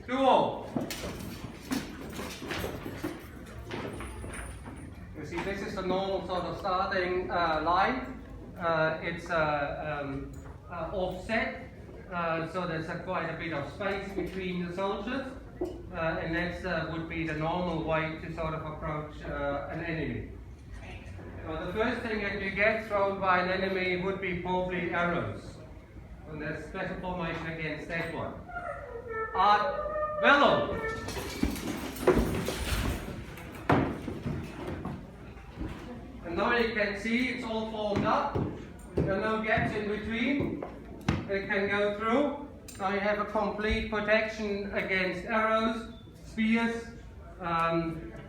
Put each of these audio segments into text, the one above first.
duo. You see, this is the normal sort of starting line. It's offset, so there's quite a bit of space between the soldiers, and that would be the normal way to sort of approach an enemy. The first thing that you get thrown by an enemy would be probably arrows. And there's special formation against that one. Ad velo. And now you can see it's all formed up. There are no gaps in between. It can go through. Now you have a complete protection against arrows, spears.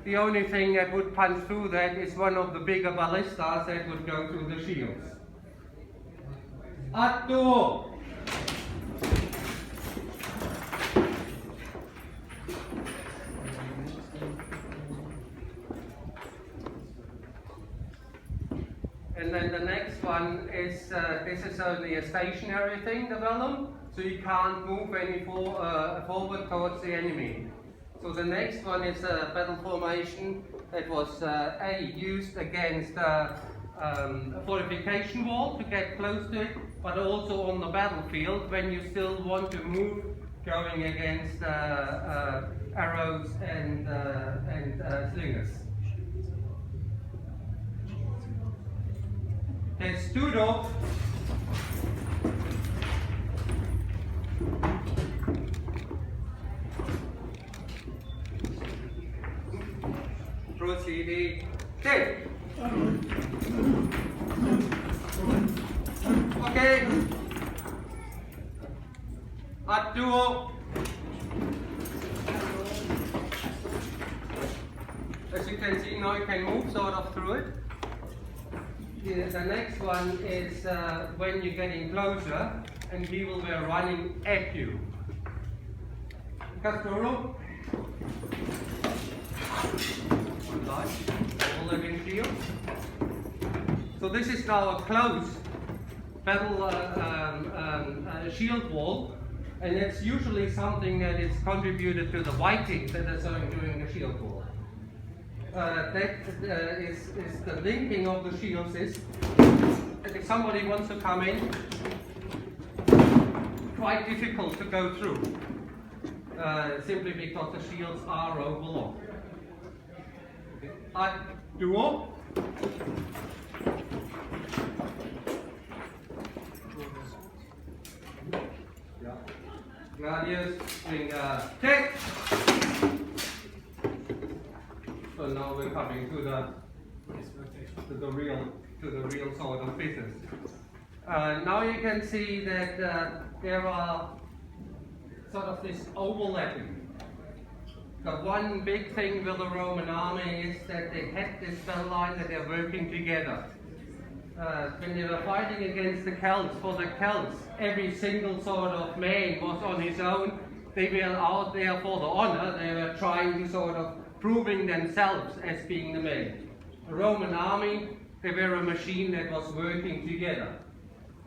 The only thing that would punch through that is one of the bigger ballistas that would go through the shields. Ad duo. And then the next one is, this is only a stationary thing, the vellum, so you can't move any forward towards the enemy. So the next one is a battle formation that was used against a fortification wall to get close to it, but also on the battlefield when you still want to move, going against arrows and slingers. Testudo. Proceed. Take. Okay. Ad duo. As you can see now, you can move sort of through it. The next one is when you're getting closer and people were running at you. Castoro. Living field. So this is now a close battle shield wall, and it's usually something that is contributed to the Vikings that are doing the shield wall. That is the linking of the shields is that if somebody wants to come in, quite difficult to go through, simply because the shields are overlocked. Ad duo. Gladius, take. So now we're coming to the real sort of business. Now you can see that there are sort of this overlapping. The one big thing with the Roman army is that they had this battle line that they're working together. When they were fighting against the Celts, for the Celts, every single sort of man was on his own. They were out there for the honor. They were trying to sort of proving themselves as being the man. The Roman army, they were a machine that was working together.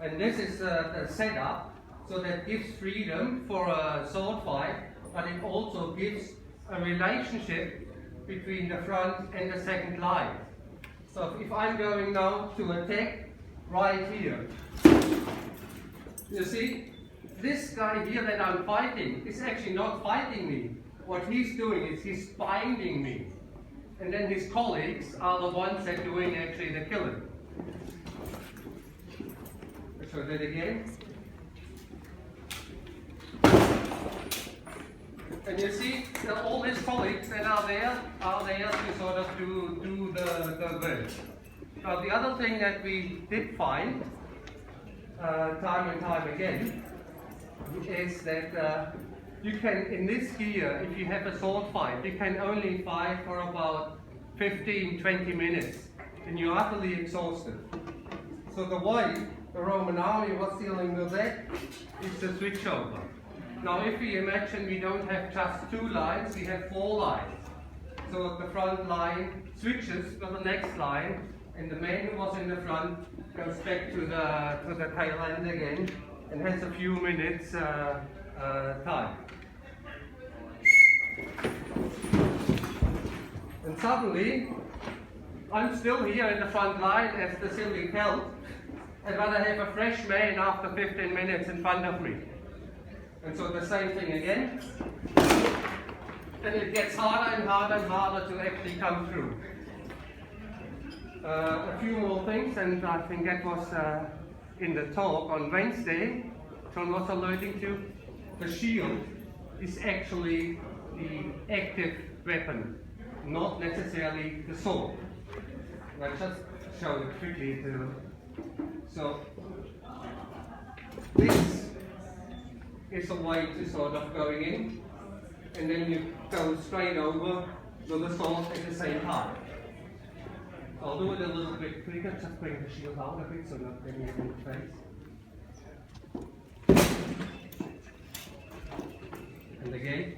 And this is the setup, so that gives freedom for a sword fight, but it also gives a relationship between the front and the second line. So if I'm going now to attack right here, you see, this guy here that I'm fighting is actually not fighting me. What he's doing is he's binding me. And then his colleagues are the ones that are doing actually the killing. Let's show that again. And you see that all his colleagues that are there to sort of do the work. Now the other thing that we did find time and time again is that you can, in this gear, if you have a sword fight, you can only fight for about 15-20 minutes and you're utterly exhausted. So the way the Roman army was dealing with that is the switchover. Now if we imagine we don't have just 2 lines, we have 4 lines. So the front line switches to the next line, and the man who was in the front goes back to the tail end again and has a few minutes time. And suddenly, I'm still here in the front line as the ceiling held, and but I have a fresh man after 15 minutes in front of me. And so the same thing again. And it gets harder and harder and harder to actually come through. A few more things, and I think that was in the talk on Wednesday, John was alluding to. The shield is actually the active weapon, not necessarily the sword. I'll just show it quickly too. So this is a way to sort of going in, and then you go straight over with the sword at the same time. I'll do it a little bit quicker, just bring the shield out a bit so that then you can face. And again.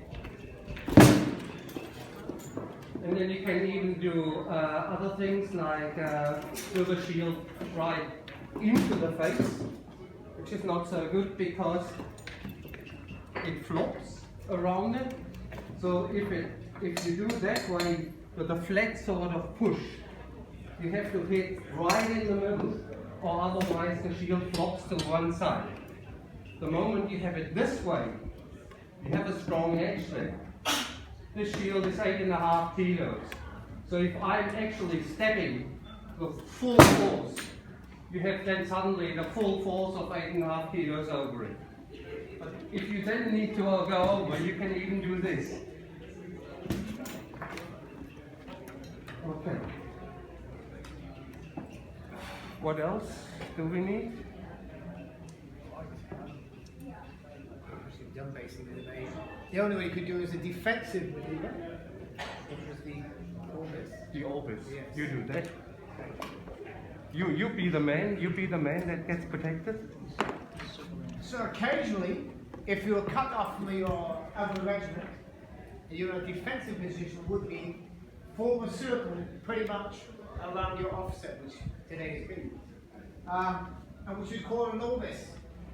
And then you can even do other things like do the shield right into the face, which is not so good because it flops around it. So if you do that way with a flat sort of push, you have to hit right in the middle, or otherwise the shield flops to one side. The moment you have it this way, you have a strong edge there. This shield is 8.5 kilos. So if I'm actually stepping with full force, you have then suddenly the full force of 8.5 kilos over it. But if you then need to go over, you can even do this. Okay. What else do we need? Done basically. The only way you could do is a defensive maneuver, which was the orbis. The orbis. Yes. You do that. You be the man. You be the man that gets protected. So occasionally, if you were cut off from your other regiment, your defensive position would be form a circle pretty much around your offset, which today is big, and which is called an orbis.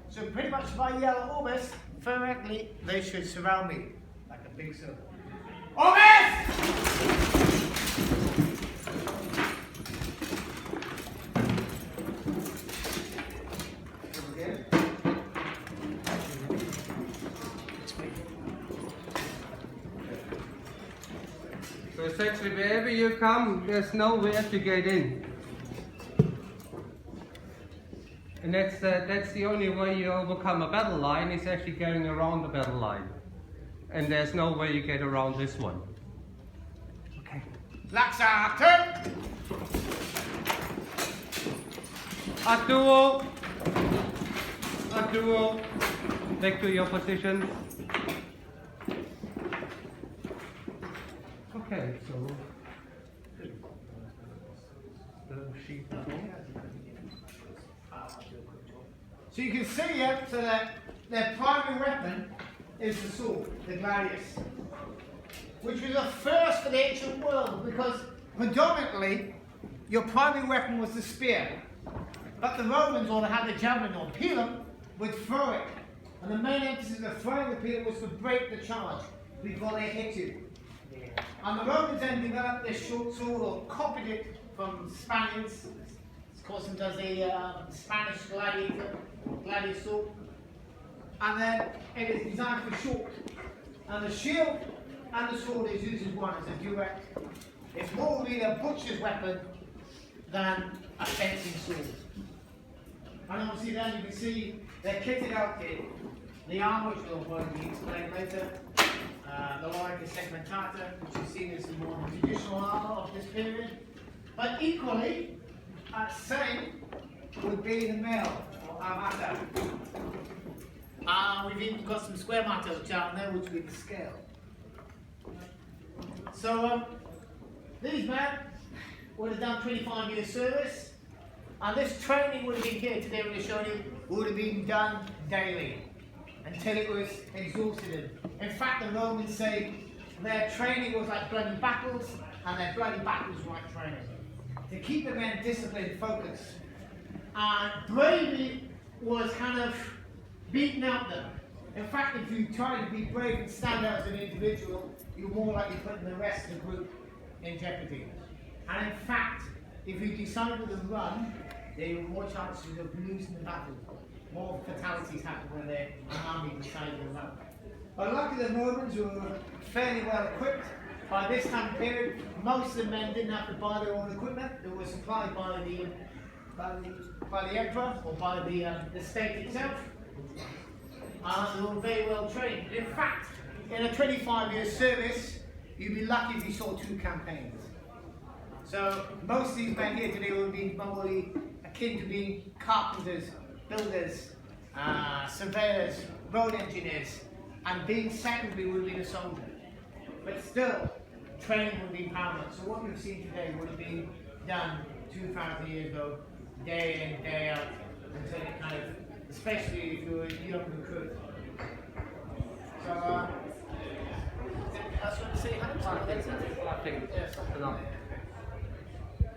So pretty much if I yell orbis, theoretically they should surround me like a big circle. Orbis! So essentially, wherever you come, there's nowhere to get in. And that's the only way you overcome a battle line, is actually going around the battle line. And there's no way you get around this one. Okay. Laksa, turn! A duo. A duo. Back to your position. Okay, so the sheet is on. So you can see here, so that their primary weapon is the sword, the gladius, which was a first for the ancient world because predominantly your primary weapon was the spear. But the Romans, or they had the javelin or pilum, would throw it. And the main emphasis of throwing the pilum was to break the charge before they hit you. And the Romans then developed this short sword, or copied it from Spaniards. Of course, it does a Spanish gladius sword. And then it is designed for short. And the shield and the sword is used as one, as a duet. It's more really a butcher's weapon than a fencing sword. And obviously then you can see they're kitted out here. The armour, which will be explained later. The lorica segmentata, which is seen as the more traditional armour of this period. But equally, same would be the mail, or armata. We've even got some square matters down there, which would be the scale. So, these men would have done 25 years service, and this training would have been here today, we're showing you, would have been done daily until it was exhausted. In fact, the Romans say their training was like bloody battles, and their bloody battles were like training. To keep the men disciplined, focused. And bravery was kind of beaten out them. In fact, if you try to be brave and stand out as an individual, you're more likely putting the rest of the group in jeopardy. And in fact, if you decide to run, there are more chances of losing the battle. More fatalities happen when an army decides to run. But luckily the Romans were fairly well equipped. By this time period, most of the men didn't have to buy their own equipment. They were supplied by the emperor or by the state itself. They were very well trained. In fact, in a 25-year service, you'd be lucky if you saw 2 campaigns. So most of these men here today would be probably akin to being carpenters, builders, surveyors, road engineers, and being secondary would be a soldier. But still, training would be paramount. So what you've seen today would have been done 2,000 years ago, day in, day out, until it kind of, especially if you were a young recruit. So, that's what I say. I think, yes, enough.